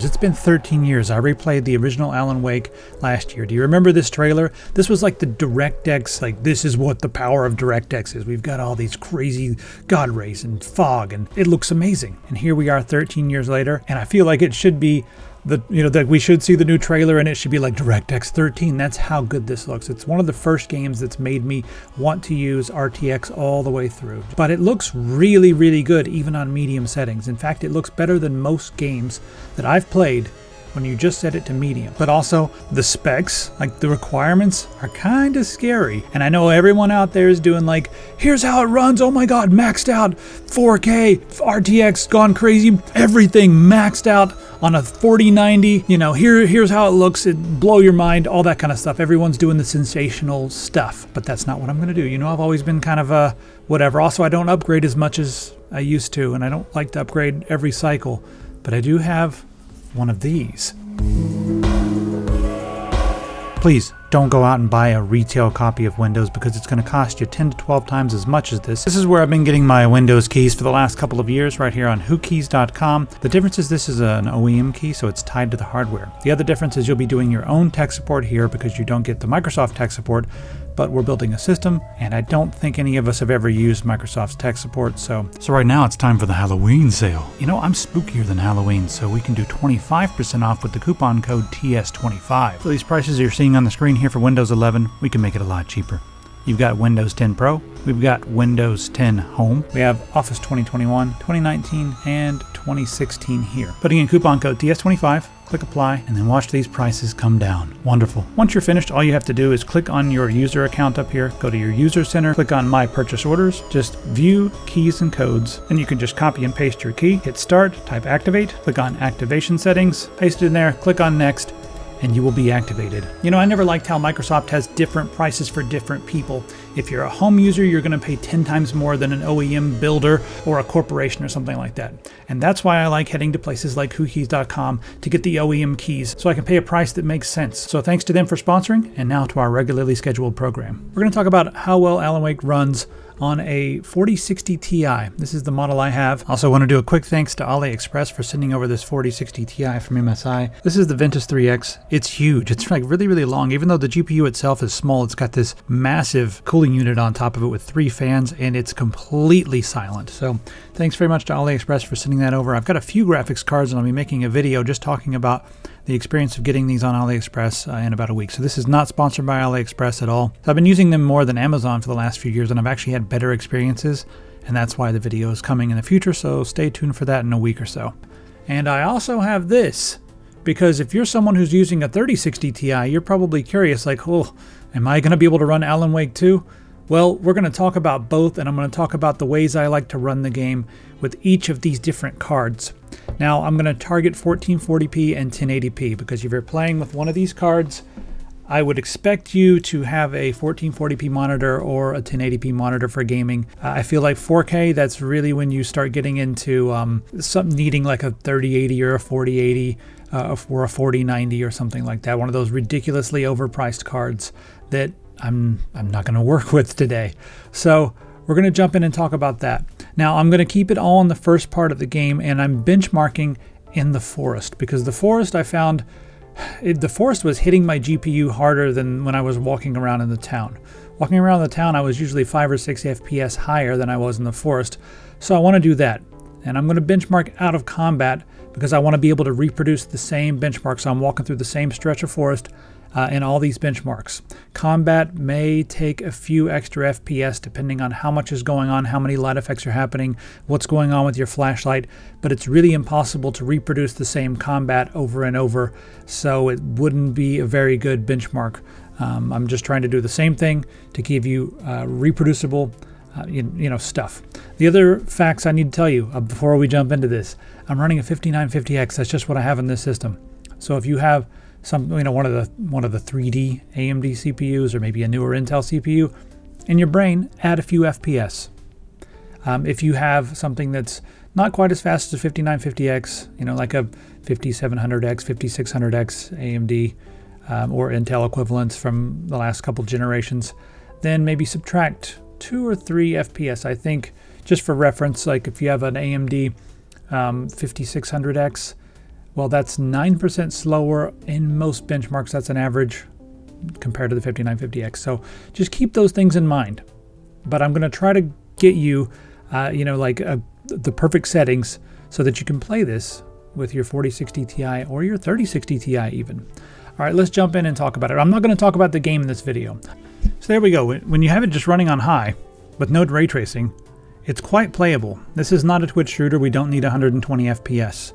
It's been 13 years. I replayed the original Alan Wake last year. Do you remember this trailer? This was like the DirectX, like this is what the power of DirectX is. We've got all these crazy God rays and fog and it looks amazing. And here we are 13 years later and I feel like it should be that we should see the new trailer and it should be like DirectX 13. That's how good this looks. It's one of the first games that's made me want to use RTX all the way through. But it looks really, really good even on medium settings. In fact, it looks better than most games that I've played when you just set it to medium. But also the specs, like the requirements, are kind of scary. And I know everyone out there is doing like, here's how it runs, oh my god, maxed out, 4K, RTX gone crazy, everything maxed out on a 4090, here's how it looks, it blow your mind, all that kind of stuff. Everyone's doing the sensational stuff, but that's not what I'm gonna do. I've always been kind of a whatever. Also, I don't upgrade as much as I used to, and I don't like to upgrade every cycle, but I do have one of these. Please don't go out and buy a retail copy of Windows because it's going to cost you 10 to 12 times as much as this. This is where I've been getting my Windows keys for the last couple of years, right here on Whokeys.com. The difference is this is an OEM key, so it's tied to the hardware. The other difference is you'll be doing your own tech support here because you don't get the Microsoft tech support, but we're building a system, and I don't think any of us have ever used Microsoft's tech support, so right now it's time for the Halloween sale. I'm spookier than Halloween, so we can do 25% off with the coupon code TS25. So these prices you're seeing on the screen here for Windows 11, we can make it a lot cheaper. You've got Windows 10 Pro, we've got Windows 10 Home, we have Office 2021, 2019, and 2016 here. Putting in coupon code TS25, click apply, and then watch these prices come down. Wonderful. Once you're finished, all you have to do is click on your user account up here, go to your user center, click on My Purchase Orders, just view keys and codes, and you can just copy and paste your key, hit start, type activate, click on activation settings, paste it in there, click on next, and you will be activated. I never liked how Microsoft has different prices for different people. If you're a home user, you're going to pay 10 times more than an OEM builder or a corporation or something like that. And that's why I like heading to places like Whokeys.com to get the OEM keys, so I can pay a price that makes sense. So thanks to them for sponsoring, and now to our regularly scheduled program. We're going to talk about how well Alan Wake runs on a 4060 Ti. This is the model I have. Also want to do a quick thanks to Aliexpress for sending over this 4060 Ti from MSI. This is the Ventus 3X. It's huge. It's like really, really long. Even though the GPU itself is small, it's got this massive cooling unit on top of it with 3 fans, and it's completely silent. So thanks very much to Aliexpress for sending that over. I've got a few graphics cards, and I'll be making a video just talking about the experience of getting these on AliExpress in about a week. So this is not sponsored by AliExpress at all. So I've been using them more than Amazon for the last few years, and I've actually had better experiences, and that's why the video is coming in the future, so stay tuned for that in a week or so. And I also have this, because if you're someone who's using a 3060 Ti, you're probably curious, like, oh, am I going to be able to run Alan Wake 2? Well, we're going to talk about both, and I'm going to talk about the ways I like to run the game with each of these different cards. Now, I'm going to target 1440p and 1080p, because if you're playing with one of these cards, I would expect you to have a 1440p monitor or a 1080p monitor for gaming. I feel like 4K, that's really when you start getting into something needing like a 3080 or a 4080 or a 4090 or something like that. One of those ridiculously overpriced cards that I'm not going to work with today. So we're going to jump in and talk about that. Now, I'm going to keep it all in the first part of the game, and I'm benchmarking in the forest, because the forest, I found the forest was hitting my GPU harder than when I was walking around in the town. Walking around the town, I was usually 5 or 6 FPS higher than I was in the forest. So I want to do that. And I'm going to benchmark out of combat because I want to be able to reproduce the same benchmark. So I'm walking through the same stretch of forest in all these benchmarks. Combat may take a few extra FPS depending on how much is going on, how many light effects are happening, what's going on with your flashlight, but it's really impossible to reproduce the same combat over and over, so it wouldn't be a very good benchmark. I'm just trying to do the same thing to give you reproducible stuff. The other facts I need to tell you before we jump into this, I'm running a 5950X. That's just what I have in this system. So if you have one of the 3D AMD CPUs or maybe a newer Intel CPU in your brain, add a few FPS. If you have something that's not quite as fast as a 5950X, like a 5700X, 5600X AMD or Intel equivalents from the last couple generations, then maybe subtract 2 or 3 FPS. I think, just for reference, like if you have an AMD 5600X, Well, that's 9% slower in most benchmarks. That's an average compared to the 5950X. So just keep those things in mind. But I'm going to try to get you, the perfect settings so that you can play this with your 4060 Ti or your 3060 Ti even. All right, let's jump in and talk about it. I'm not going to talk about the game in this video. So there we go. When you have it just running on high with no ray tracing, it's quite playable. This is not a Twitch shooter. We don't need 120 FPS.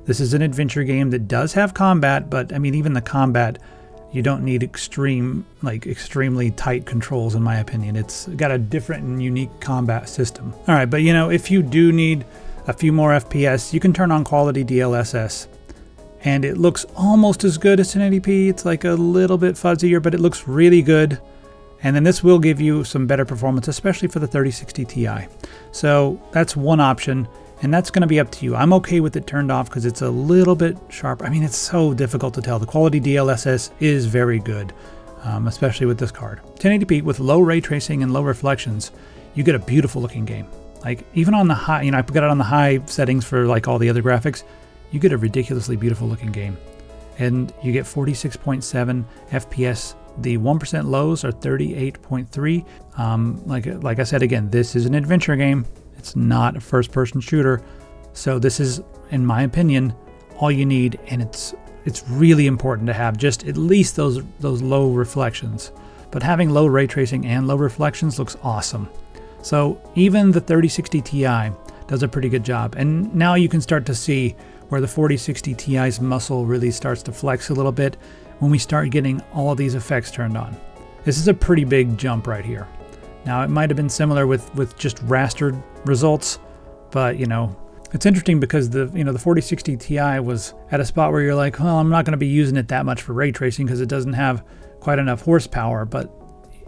This is an adventure game that does have combat, but I mean, even the combat, you don't need extremely tight controls, in my opinion. It's got a different and unique combat system. All right, but if you do need a few more FPS, you can turn on quality DLSS. And it looks almost as good as 1080p. It's like a little bit fuzzier, but it looks really good. And then this will give you some better performance, especially for the 3060 Ti. So that's one option, and that's going to be up to you. I'm okay with it turned off because it's a little bit sharp. I mean, it's so difficult to tell. The quality DLSS is very good, especially with this card. 1080p with low ray tracing and low reflections, you get a beautiful looking game. Like even on the high, I got it on the high settings for like all the other graphics, you get a ridiculously beautiful looking game. And you get 46.7 FPS. The 1% lows are 38.3. Like I said, again, this is an adventure game. It's not a first-person shooter. So this is, in my opinion, all you need, and it's really important to have just at least those low reflections. But having low ray tracing and low reflections looks awesome. So even the 3060 Ti does a pretty good job. And now you can start to see where the 4060 Ti's muscle really starts to flex a little bit when we start getting all these effects turned on. This is a pretty big jump right here. Now it might have been similar with just rastered results, but it's interesting because the 4060 Ti was at a spot where you're like, well, I'm not going to be using it that much for ray tracing because it doesn't have quite enough horsepower, but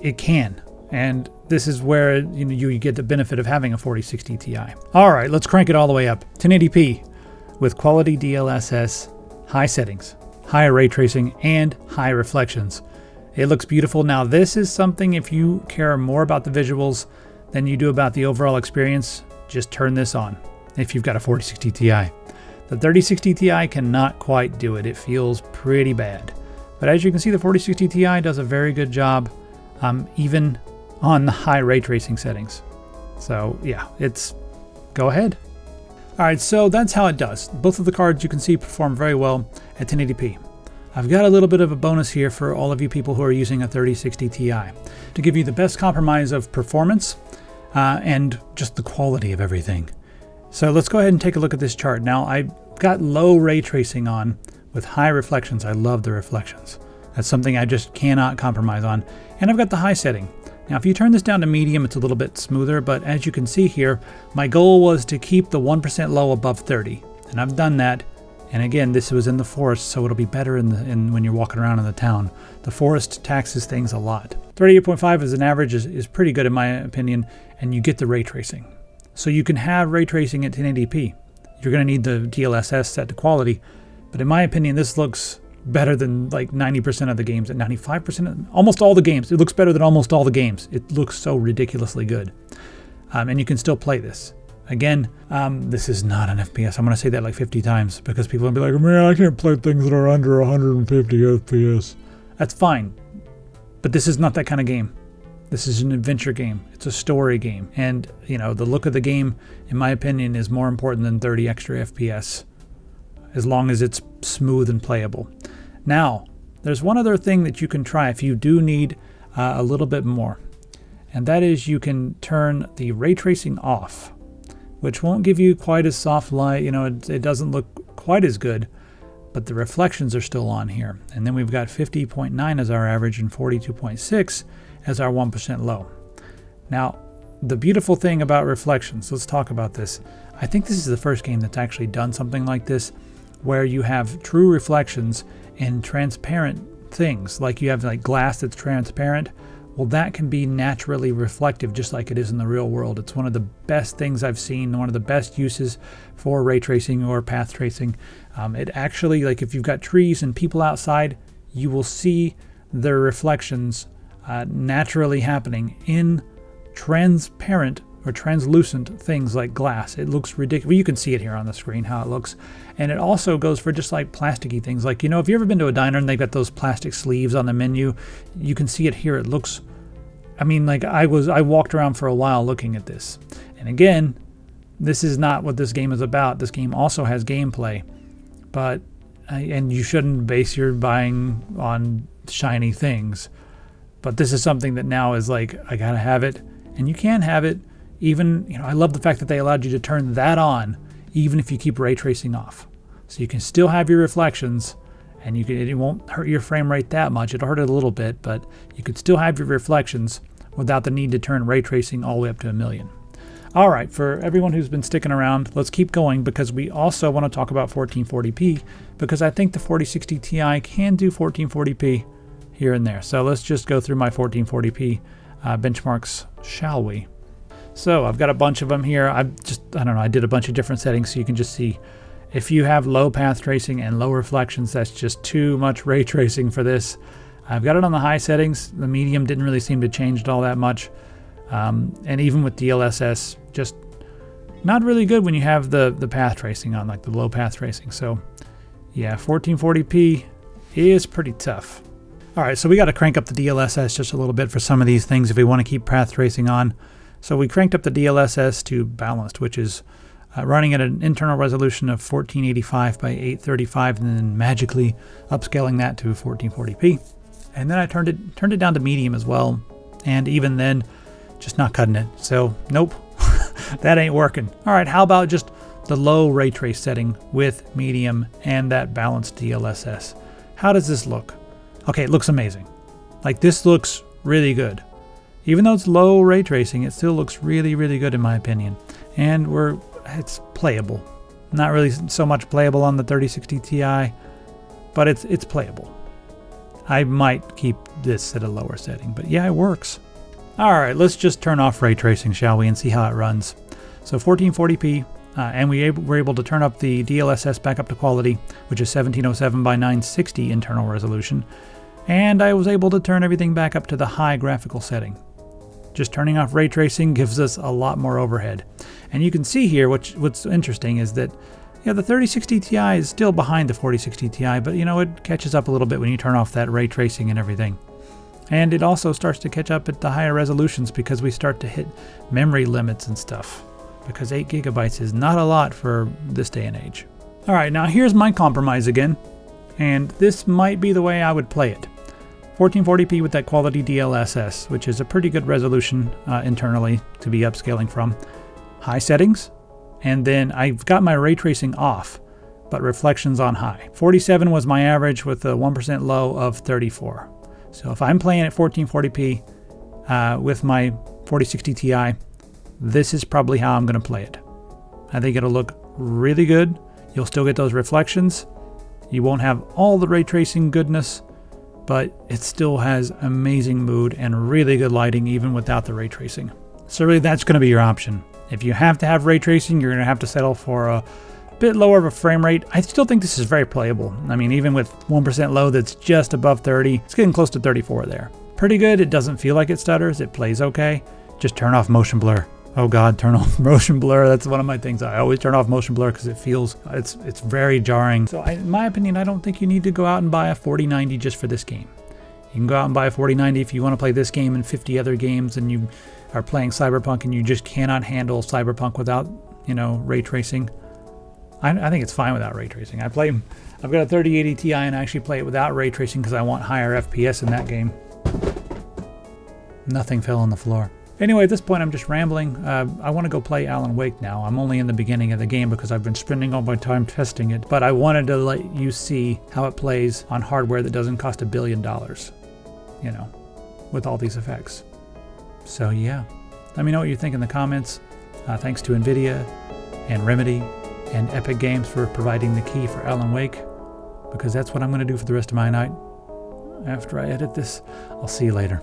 it can. And this is where you get the benefit of having a 4060 Ti. All right, let's crank it all the way up. 1080p with quality DLSS, high settings, high ray tracing, and high reflections. It looks beautiful. Now this is something, if you care more about the visuals than you do about the overall experience, just turn this on if you've got a 4060 Ti. The 3060 Ti cannot quite do it. It feels pretty bad. But as you can see, the 4060 Ti does a very good job, even on the high ray tracing settings. So yeah, go ahead. All right, so that's how it does. Both of the cards you can see perform very well at 1080p. I've got a little bit of a bonus here for all of you people who are using a 3060 Ti to give you the best compromise of performance and just the quality of everything. So let's go ahead and take a look at this chart. Now I've got low ray tracing on with high reflections. I love the reflections. That's something I just cannot compromise on. And I've got the high setting. Now, if you turn this down to medium, it's a little bit smoother, but as you can see here, my goal was to keep the 1% low above 30, and I've done that. And again, this was in the forest, so it'll be better when you're walking around in the town. The forest taxes things a lot. 38.5 as an average is pretty good in my opinion, and you get the ray tracing. So you can have ray tracing at 1080p. You're going to need the DLSS set to quality, but in my opinion, this looks better than like 90% of the games, at 95%, almost all the games. It looks better than almost all the games. It looks so ridiculously good. And you can still play this. Again, this is not an FPS. I'm going to say that like 50 times because people will be like, man, I can't play things that are under 150 FPS. That's fine. But this is not that kind of game. This is an adventure game. It's a story game. And, the look of the game, in my opinion, is more important than 30 extra FPS, as long as it's smooth and playable. Now, there's one other thing that you can try if you do need a little bit more, and that is you can turn the ray tracing off, which won't give you quite as soft light. It doesn't look quite as good, but the reflections are still on here. And then we've got 50.9 as our average and 42.6 as our 1% low. Now, the beautiful thing about reflections, let's talk about this. I think this is the first game that's actually done something like this, where you have true reflections and transparent things, like you have like glass that's transparent. Well, that can be naturally reflective just like it is in the real world. It's one of the best things I've seen, one of the best uses for ray tracing or path tracing. It actually, like if you've got trees and people outside, you will see their reflections naturally happening in transparent or translucent things like glass. It looks ridiculous. Well, you can see it here on the screen how it looks. And it also goes for just like plasticky things. Like, you know, if you've ever been to a diner and they've got those plastic sleeves on the menu, you can see it here. It looks, I mean, like I walked around for a while looking at this. And again, this is not what this game is about. This game also has gameplay, but, and you shouldn't base your buying on shiny things. But this is something that now is like, I gotta have it. And you can have it. Even, you know, I love the fact that they allowed you to turn that on even if you keep ray tracing off. So you can still have your reflections, and it won't hurt your frame rate that much. It'll hurt it a little bit, but you could still have your reflections without the need to turn ray tracing all the way up to 1,000,000. All right, for everyone who's been sticking around, let's keep going because we also want to talk about 1440p because I think the 4060 Ti can do 1440p here and there. So let's just go through my 1440p benchmarks, shall we? So I've got a bunch of them here. I don't know, I did a bunch of different settings so you can just see. If you have low path tracing and low reflections, that's just too much ray tracing for this. I've got it on the high settings. The medium didn't really seem to change it all that much. And even with DLSS, just not really good when you have the path tracing on, like the low path tracing. So yeah, 1440p is pretty tough. All right, so we got to crank up the DLSS just a little bit for some of these things if we want to keep path tracing on. So we cranked up the DLSS to balanced, which is running at an internal resolution of 1485 by 835, and then magically upscaling that to 1440p. And then I turned it down to medium as well, and even then, just not cutting it. So nope, that ain't working. All right, how about just the low ray trace setting with medium and that balanced DLSS? How does this look? Okay, it looks amazing. Like, this looks really good. Even though it's low ray tracing, it still looks really, really good in my opinion. And it's playable. Not really so much playable on the 3060 Ti, but it's playable. I might keep this at a lower setting, but yeah, it works. All right, let's just turn off ray tracing, shall we, and see how it runs. So 1440p, and we were able to turn up the DLSS back up to quality, which is 1707 by 960 internal resolution. And I was able to turn everything back up to the high graphical setting. Just turning off ray tracing gives us a lot more overhead. And you can see here, what's interesting is that, yeah, the 3060 Ti is still behind the 4060 Ti, but you know, it catches up a little bit when you turn off that ray tracing and everything. And it also starts to catch up at the higher resolutions because we start to hit memory limits and stuff. Because 8 gigabytes is not a lot for this day and age. All right, now here's my compromise again. And this might be the way I would play it. 1440p with that quality DLSS, which is a pretty good resolution internally to be upscaling from. High settings, and then I've got my ray tracing off, but reflections on high. 47 was my average with a 1% low of 34. So if I'm playing at 1440p with my 4060 Ti, this is probably how I'm going to play it. I think it'll look really good. You'll still get those reflections. You won't have all the ray tracing goodness, but it still has amazing mood and really good lighting even without the ray tracing. So really that's going to be your option. If you have to have ray tracing, you're going to have to settle for a bit lower of a frame rate. I still think this is very playable. I mean, even with 1% low that's just above 30, it's getting close to 34 there. Pretty good. It doesn't feel like it stutters. It plays okay. Just turn off motion blur. Oh God, turn off motion blur. That's one of my things. I always turn off motion blur because it feels, it's very jarring. So in my opinion, I don't think you need to go out and buy a 4090 just for this game. You can go out and buy a 4090 if you want to play this game and 50 other games and you are playing Cyberpunk and you just cannot handle Cyberpunk without, you know, ray tracing. I think it's fine without ray tracing. I've got a 3080 Ti and I actually play it without ray tracing because I want higher FPS in that game. Nothing fell on the floor. Anyway, at this point I'm just rambling. I want to go play Alan Wake now. I'm only in the beginning of the game because I've been spending all my time testing it, but I wanted to let you see how it plays on hardware that doesn't cost $1 billion, you know, with all these effects. So yeah, let me know what you think in the comments. Thanks to Nvidia and Remedy and Epic Games for providing the key for Alan Wake, because that's what I'm going to do for the rest of my night. After I edit this, I'll see you later.